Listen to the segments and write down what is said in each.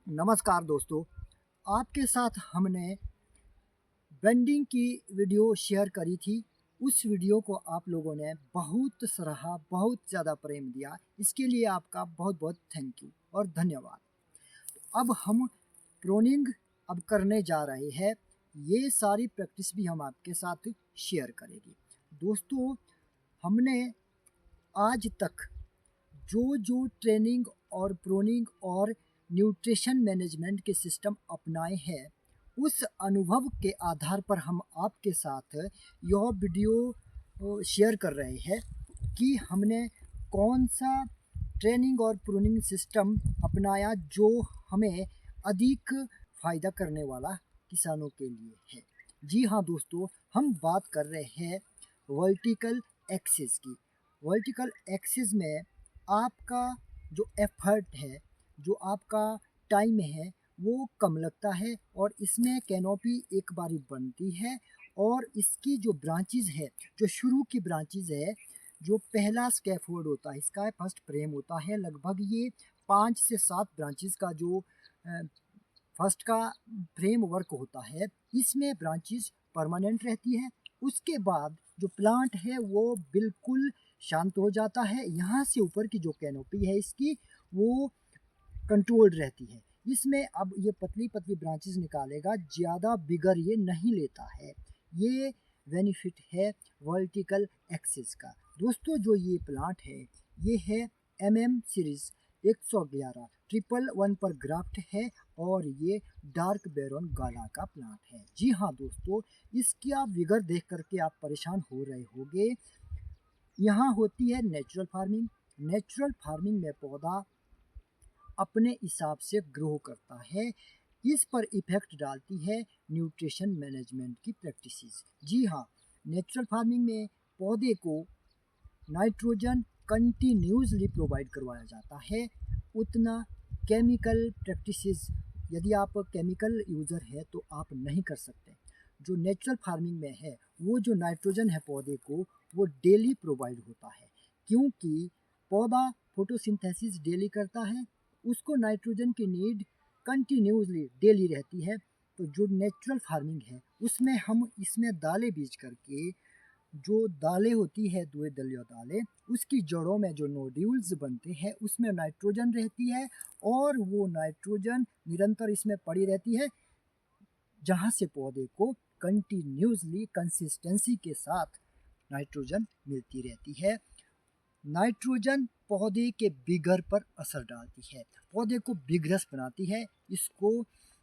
नमस्कार दोस्तों, आपके साथ हमने बेंडिंग की वीडियो शेयर करी थी। उस वीडियो को आप लोगों ने बहुत सराहा, बहुत ज़्यादा प्रेम दिया। इसके लिए आपका बहुत बहुत थैंक यू और धन्यवाद। अब हम प्रोनिंग अब करने जा रहे हैं। ये सारी प्रैक्टिस भी हम आपके साथ शेयर करेंगे। दोस्तों, हमने आज तक जो जो ट्रेनिंग और प्रोनिंग और न्यूट्रिशन मैनेजमेंट के सिस्टम अपनाए हैं, उस अनुभव के आधार पर हम आपके साथ यह वीडियो शेयर कर रहे हैं कि हमने कौन सा ट्रेनिंग और प्रूनिंग सिस्टम अपनाया जो हमें अधिक फ़ायदा करने वाला किसानों के लिए है। जी हाँ दोस्तों, हम बात कर रहे हैं वर्टिकल एक्सिस की। वर्टिकल एक्सिस में आपका जो एफर्ट है, जो आपका टाइम है, वो कम लगता है और इसमें कैनोपी एक बारी बनती है और इसकी जो ब्रांचेज है, जो शुरू की ब्रांचेज है, जो पहला स्कैफोल्ड होता है, इसका फर्स्ट फ्रेम होता है, लगभग ये 5 से 7 ब्रांचेज का जो फर्स्ट का फ्रेम वर्क होता है, इसमें ब्रांचेज परमानेंट रहती है। उसके बाद जो प्लांट है वो बिल्कुल शांत हो जाता है। यहाँ से ऊपर की जो कैनोपी है इसकी, वो कंट्रोल्ड रहती है। इसमें अब ये पतली पतली ब्रांचेस निकालेगा, ज़्यादा बिगर ये नहीं लेता है। ये बेनिफिट है वर्टिकल एक्सिस का। दोस्तों, जो ये प्लांट है, ये है सीरीज 111 ट्रिपल 1 पर ग्राफ्ट है और ये डार्क बैरोन गाला का प्लांट है। जी हाँ दोस्तों, इसकी आप विगर देख करके आप परेशान हो रहे होंगे। यहाँ होती है नेचुरल फार्मिंग। नेचुरल फार्मिंग में पौधा अपने हिसाब से ग्रो करता है। इस पर इफेक्ट डालती है न्यूट्रिशन मैनेजमेंट की प्रैक्टिसेस। जी हाँ, नेचुरल फार्मिंग में पौधे को नाइट्रोजन कंटिन्यूसली प्रोवाइड करवाया जाता है। उतना केमिकल प्रैक्टिसेस, यदि आप केमिकल यूज़र है तो आप नहीं कर सकते। जो नेचुरल फार्मिंग में है, वो जो नाइट्रोजन है पौधे को, वो डेली प्रोवाइड होता है, क्योंकि पौधा फोटोसिंथेसिस डेली करता है, उसको नाइट्रोजन की नीड कंटिन्यूसली डेली रहती है। तो जो नेचुरल फार्मिंग है उसमें हम इसमें दालें बीज करके, जो दालें होती है द्विदलीय दालें, उसकी जड़ों में जो नोड्यूल्स बनते हैं उसमें नाइट्रोजन रहती है और वो नाइट्रोजन निरंतर इसमें पड़ी रहती है, जहाँ से पौधे को कंटिन्यूसली कंसिस्टेंसी के साथ नाइट्रोजन मिलती रहती है। नाइट्रोजन पौधे के बिगर पर असर डालती है, पौधे को बिगरस बनाती है, इसको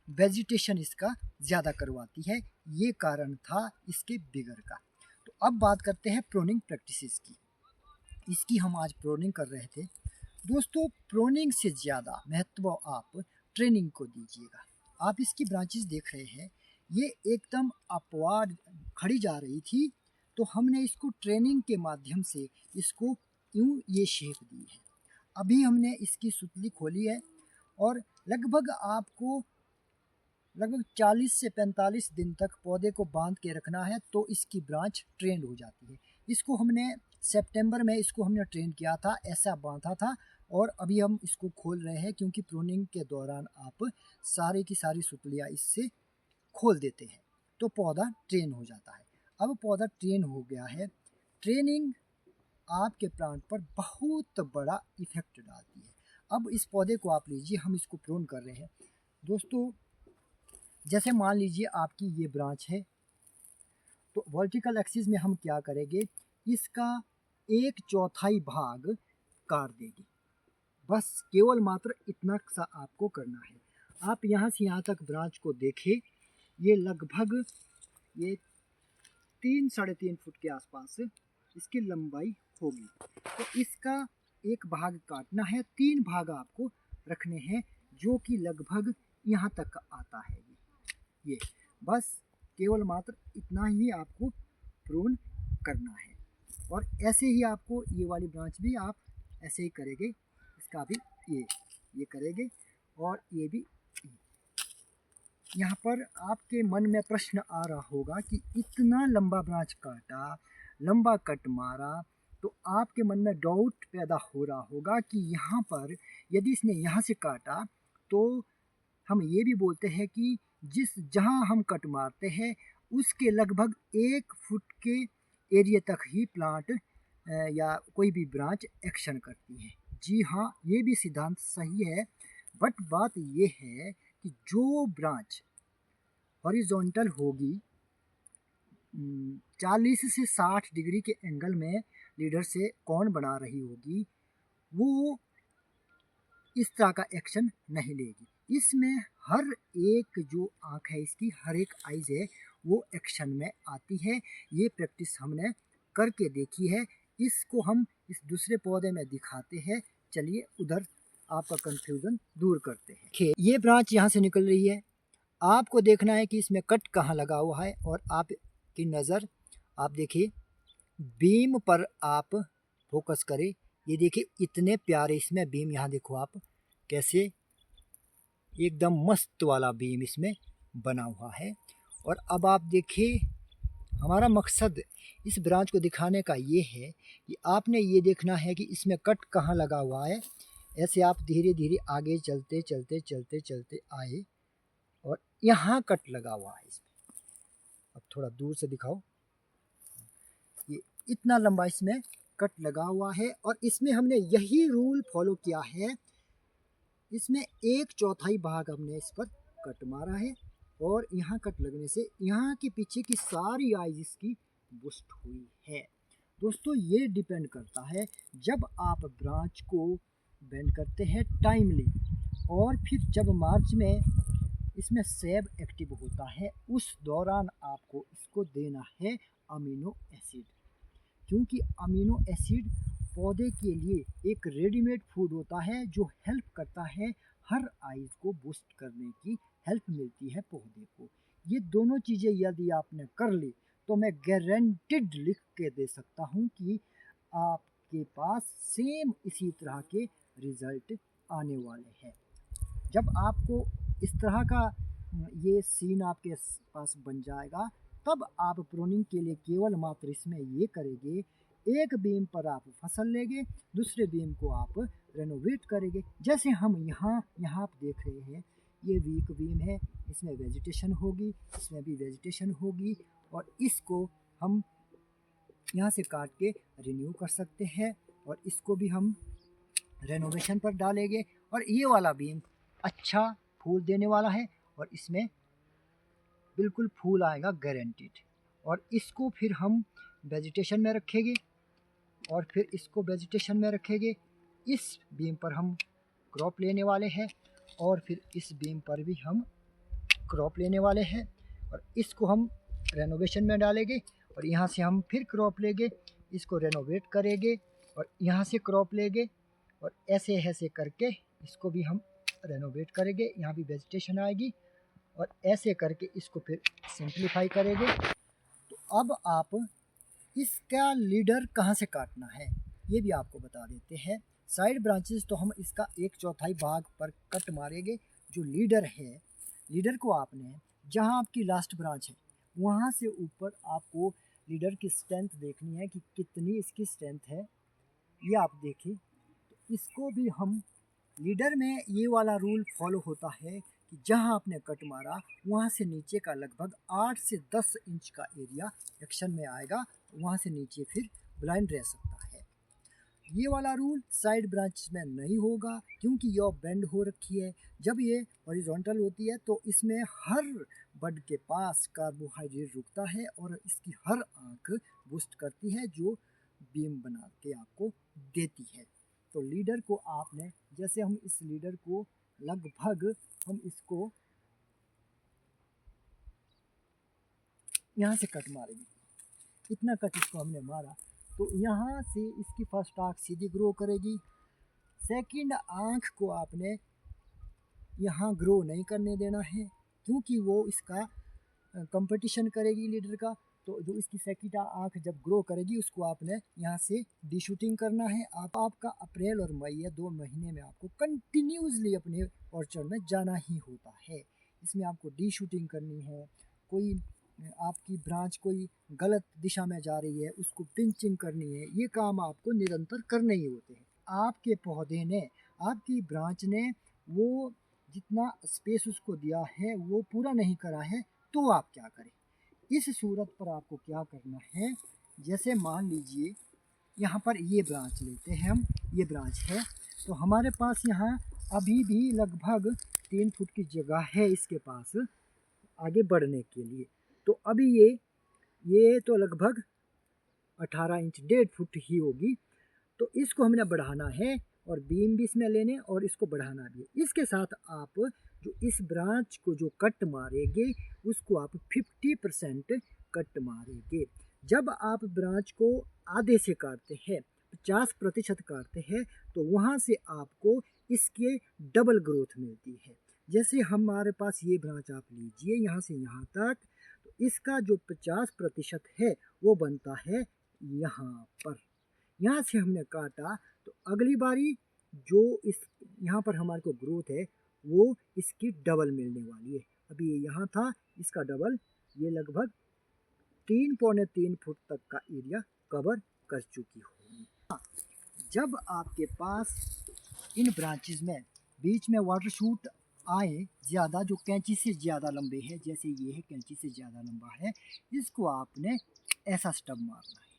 वेजिटेशन इसका ज़्यादा करवाती है। ये कारण था इसके बिगर का। तो अब बात करते हैं प्रोनिंग प्रैक्टिसेस की। इसकी हम आज प्रोनिंग कर रहे थे। दोस्तों, प्रोनिंग से ज़्यादा महत्व आप ट्रेनिंग को दीजिएगा। आप इसकी ब्रांचेस देख रहे हैं, ये एकदम अपवार्ड खड़ी जा रही थी, तो हमने इसको ट्रेनिंग के माध्यम से इसको यूँ ये शेप दी है। अभी हमने इसकी सुतली खोली है और लगभग आपको लगभग 40 से 45 दिन तक पौधे को बांध के रखना है, तो इसकी ब्रांच ट्रेंड हो जाती है। इसको हमने सितंबर में इसको हमने ट्रेन किया था, ऐसा बांधा था, और अभी हम इसको खोल रहे हैं क्योंकि प्रूनिंग के दौरान आप सारी की सारी सुतलियाँ इससे खोल देते हैं तो पौधा ट्रेन हो जाता है। अब पौधा ट्रेन हो गया है। ट्रेनिंग आपके प्लांट पर बहुत बड़ा इफेक्ट डालती है। अब इस पौधे को आप लीजिए, हम इसको प्रून कर रहे हैं। दोस्तों, जैसे मान लीजिए आपकी ये ब्रांच है, तो वर्टिकल एक्सिस में हम क्या करेंगे, इसका 1/4 भाग काट देंगे। बस केवल मात्र इतना सा आपको करना है। आप यहाँ से यहाँ तक ब्रांच को देखें, ये लगभग ये 3-3.5 फुट के आसपास इसकी लंबाई होगी। तो इसका एक भाग काटना है, 3 भाग आपको रखने हैं, जो कि लगभग यहाँ तक आता है। ये बस केवल मात्र इतना ही आपको प्रून करना है। और ऐसे ही आपको ये वाली ब्रांच भी आप ऐसे ही करेंगे, इसका भी ये करेंगे और ये भी। यहाँ पर आपके मन में प्रश्न आ रहा होगा कि इतना लंबा ब्रांच काटा, लंबा कट मारा, तो आपके मन में डाउट पैदा हो रहा होगा कि यहाँ पर यदि इसने यहाँ से काटा तो हम ये भी बोलते हैं कि जहाँ हम कट मारते हैं उसके लगभग 1 फुट के एरिया तक ही प्लांट या कोई भी ब्रांच एक्शन करती है। जी हाँ, ये भी सिद्धांत सही है, बट बात ये है कि जो ब्रांच हॉरिजॉन्टल होगी 40 से 60 डिग्री के एंगल में लीडर से कौन बना रही होगी, वो इस तरह का एक्शन नहीं लेगी। इसमें हर एक जो आँख है इसकी, हर एक आइज है, वो एक्शन में आती है। ये प्रैक्टिस हमने करके देखी है। इसको हम इस दूसरे पौधे में दिखाते हैं। चलिए उधर आपका कंफ्यूजन दूर करते हैं। ये ब्रांच यहाँ से निकल रही है, आपको देखना है कि इसमें कट कहाँ लगा हुआ है, और आपकी नज़र आप देखिए बीम पर आप फोकस करें। ये देखिए इतने प्यारे इसमें बीम, यहाँ देखो आप कैसे एकदम मस्त वाला बीम इसमें बना हुआ है। और अब आप देखिए, हमारा मकसद इस ब्रांच को दिखाने का ये है कि आपने ये देखना है कि इसमें कट कहाँ लगा हुआ है। ऐसे आप धीरे धीरे आगे चलते चलते चलते चलते आए और यहाँ कट लगा हुआ है इसमें। अब थोड़ा दूर से दिखाओ, ये इतना लंबा इसमें कट लगा हुआ है, और इसमें हमने यही रूल फॉलो किया है। इसमें 1/4 भाग हमने इस पर कट मारा है, और यहाँ कट लगने से यहाँ के पीछे की सारी आइज इसकी बुस्ट हुई है। दोस्तों, ये डिपेंड करता है जब आप ब्रांच को बेंड करते हैं टाइमली, और फिर जब मार्च में इसमें सेब एक्टिव होता है, उस दौरान आपको इसको देना है अमीनो एसिड। क्योंकि अमीनो एसिड पौधे के लिए एक रेडीमेड फूड होता है जो हेल्प करता है, हर आइज को बूस्ट करने की हेल्प मिलती है पौधे को। ये दोनों चीज़ें यदि आपने कर ली तो मैं गारंटीड लिख के दे सकता हूँ कि आपके पास सेम इसी तरह के रिजल्ट आने वाले हैं। जब आपको इस तरह का ये सीन आपके पास बन जाएगा, तब आप प्रूनिंग के लिए केवल मात्र इसमें ये करेंगे, एक बीम पर आप फसल लेंगे, दूसरे बीम को आप रेनोवेट करेंगे। जैसे हम यहाँ आप देख रहे हैं, ये वीक बीम है, इसमें वेजिटेशन होगी, इसमें भी वेजिटेशन होगी, और इसको हम यहाँ से काट के रिन्यू कर सकते हैं, और इसको भी हम रेनोवेशन पर डालेंगे। और ये वाला बीम अच्छा फूल देने वाला है, और इसमें बिल्कुल फूल आएगा गारंटीड। और इसको फिर हम वेजिटेशन में रखेंगे, और फिर इसको वेजिटेशन में रखेंगे। इस बीम पर हम क्रॉप लेने वाले हैं, और फिर इस बीम पर भी हम क्रॉप लेने वाले हैं, और इसको हम रेनोवेशन में डालेंगे, और यहाँ से हम फिर क्रॉप लेंगे, इसको रेनोवेट करेंगे, और यहाँ से क्रॉप लेंगे, और ऐसे ऐसे करके इसको भी हम रेनोवेट करेंगे, यहाँ भी वेजिटेशन आएगी, और ऐसे करके इसको फिर सिंप्लीफाई करेंगे। तो अब आप इसका लीडर कहाँ से काटना है ये भी आपको बता देते हैं। साइड ब्रांचेस तो हम इसका 1/4 भाग पर कट मारेंगे। जो लीडर है, लीडर को आपने जहाँ आपकी लास्ट ब्रांच है वहाँ से ऊपर आपको लीडर की स्ट्रेंथ देखनी है कि कितनी इसकी स्ट्रेंथ है, ये आप देखिए। तो इसको भी हम लीडर में ये वाला रूल फॉलो होता है कि जहाँ आपने कट मारा वहाँ से नीचे का लगभग 8 से 10 इंच का एरिया एक्शन में आएगा, वहाँ से नीचे फिर ब्लाइंड रह सकता है। ये वाला रूल साइड ब्रांच में नहीं होगा, क्योंकि यह बेंड हो रखी है। जब ये हॉरिजॉन्टल होती है तो इसमें हर बड के पास कार्बोहाइड्रेट रुकता है, और इसकी हर आँख बूस्ट करती है जो बीम बना के आपको देती है। तो लीडर को आपने, जैसे हम इस लीडर को लगभग हम इसको यहाँ से कट मारेंगे, इतना कट इसको हमने मारा, तो यहाँ से इसकी फर्स्ट आँख सीधी ग्रो करेगी। सेकंड आँख को आपने यहाँ ग्रो नहीं करने देना है, क्योंकि वो इसका कंपटीशन करेगी लीडर का। तो जो इसकी सेकंड आँख जब ग्रो करेगी उसको आपने यहाँ से डीशूटिंग करना है। आपका अप्रैल और मई या 2 महीने में आपको कंटिन्यूसली अपने ऑर्चर्ड में जाना ही होता है। इसमें आपको डीशूटिंग करनी है, कोई आपकी ब्रांच कोई गलत दिशा में जा रही है उसको पिंचिंग करनी है, ये काम आपको निरंतर करने ही होते हैं। आपके पौधे ने, आपकी ब्रांच ने वो जितना स्पेस उसको दिया है वो पूरा नहीं करा है, तो आप क्या करें। इस सूरत पर आपको क्या करना है, जैसे मान लीजिए यहाँ पर ये ब्रांच लेते हैं हम, ये ब्रांच है, तो हमारे पास यहाँ अभी भी लगभग 3 फुट की जगह है इसके पास आगे बढ़ने के लिए। तो अभी ये तो लगभग 18 इंच 1.5 फुट ही होगी। तो इसको हमने बढ़ाना है और बीम भी इसमें लेने और इसको बढ़ाना भी है। इसके साथ आप जो इस ब्रांच को जो कट मारेंगे उसको आप 50% कट मारेंगे। जब आप ब्रांच को आधे से काटते हैं, 50% काटते हैं, तो वहाँ से आपको इसके डबल ग्रोथ मिलती है। जैसे हमारे पास ये ब्रांच आप लीजिए यहाँ से यहाँ तक, तो इसका जो 50% है वो बनता है यहाँ पर। यहाँ से हमने काटा तो अगली बारी जो इस यहाँ पर हमारे को ग्रोथ है वो इसकी डबल मिलने वाली है। अभी ये यहाँ था, इसका डबल, ये लगभग 3 पौने 3 फुट तक का एरिया कवर कर चुकी होगी। जब आपके पास इन ब्रांचेस में बीच में वाटर शूट आए ज़्यादा, जो कैंची से ज़्यादा लंबे हैं, जैसे ये है कैंची से ज़्यादा लंबा है, इसको आपने ऐसा स्टब मारना है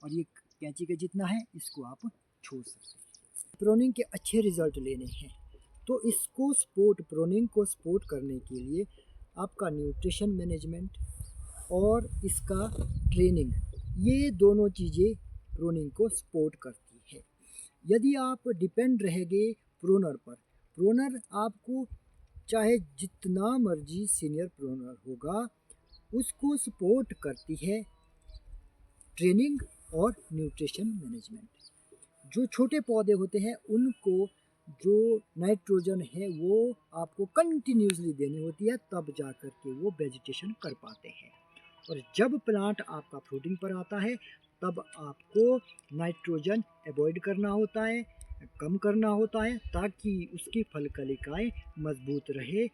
और ये कैंची के जितना है इसको आप छोड़ सकते हैं। प्रोनिंग के अच्छे रिजल्ट लेने हैं तो इसको प्रोनिंग को सपोर्ट करने के लिए आपका न्यूट्रिशन मैनेजमेंट और इसका ट्रेनिंग, ये दोनों चीज़ें प्रोनिंग को सपोर्ट करती है। यदि आप डिपेंड रहेंगे प्रोनर पर, प्रोनर आपको चाहे जितना मर्जी सीनियर प्रोनर होगा उसको सपोर्ट करती है ट्रेनिंग और न्यूट्रिशन मैनेजमेंट। जो छोटे पौधे होते हैं उनको जो नाइट्रोजन है वो आपको कंटिन्यूसली देनी होती है, तब जा कर के वो वेजिटेशन कर पाते हैं। और जब प्लांट आपका फ्रूटिंग पर आता है तब आपको नाइट्रोजन अवॉइड करना होता है, कम करना होता है, ताकि उसकी फल कलिकाएँ मजबूत रहे,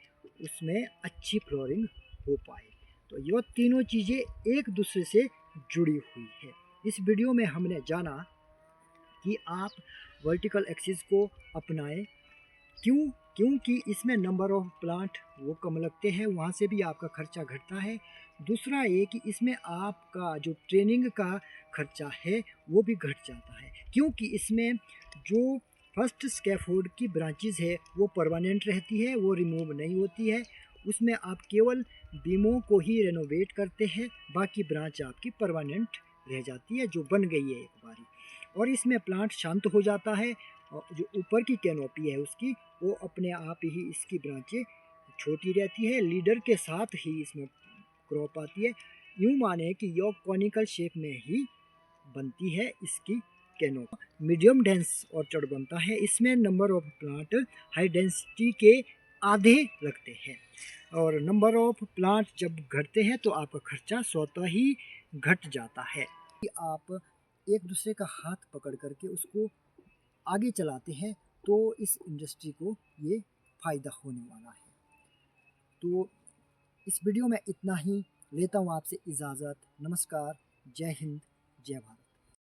उसमें अच्छी फ्लोरिंग हो पाए। तो ये तीनों चीज़ें एक दूसरे से जुड़ी हुई है। इस वीडियो में हमने जाना कि आप वर्टिकल एक्सिस को अपनाएं, क्योंकि इसमें नंबर ऑफ प्लांट वो कम लगते हैं, वहाँ से भी आपका खर्चा घटता है। दूसरा ये कि इसमें आपका जो ट्रेनिंग का खर्चा है वो भी घट जाता है, क्योंकि इसमें जो फर्स्ट स्कैफोल्ड की ब्रांचेस है वो परमानेंट रहती है, वो रिमूव नहीं होती है। उसमें आप केवल बीमों को ही रेनोवेट करते हैं, बाकी ब्रांच आपकी परमानेंट रह जाती है जो बन गई है एक बारी। और इसमें प्लांट शांत हो जाता है और जो ऊपर की कैनोपी है उसकी वो अपने आप ही इसकी ब्रांचें छोटी रहती है, लीडर के साथ ही इसमें क्रॉप आती है। यूँ माने कि यह कॉनिकल शेप में ही बनती है इसकी कैनोपी। मीडियम डेंस ऑर्चर्ड बनता है, इसमें number of plant high density के आधे लगते हैं और नंबर ऑफ प्लांट जब घटते हैं तो आपका खर्चा स्वतः ही घट जाता है। आप एक दूसरे का हाथ पकड़ करके उसको आगे चलाते हैं तो इस इंडस्ट्री को ये फ़ायदा होने वाला है। तो इस वीडियो में इतना ही, लेता हूँ आपसे इजाज़त। नमस्कार, जय हिंद, जय भारत।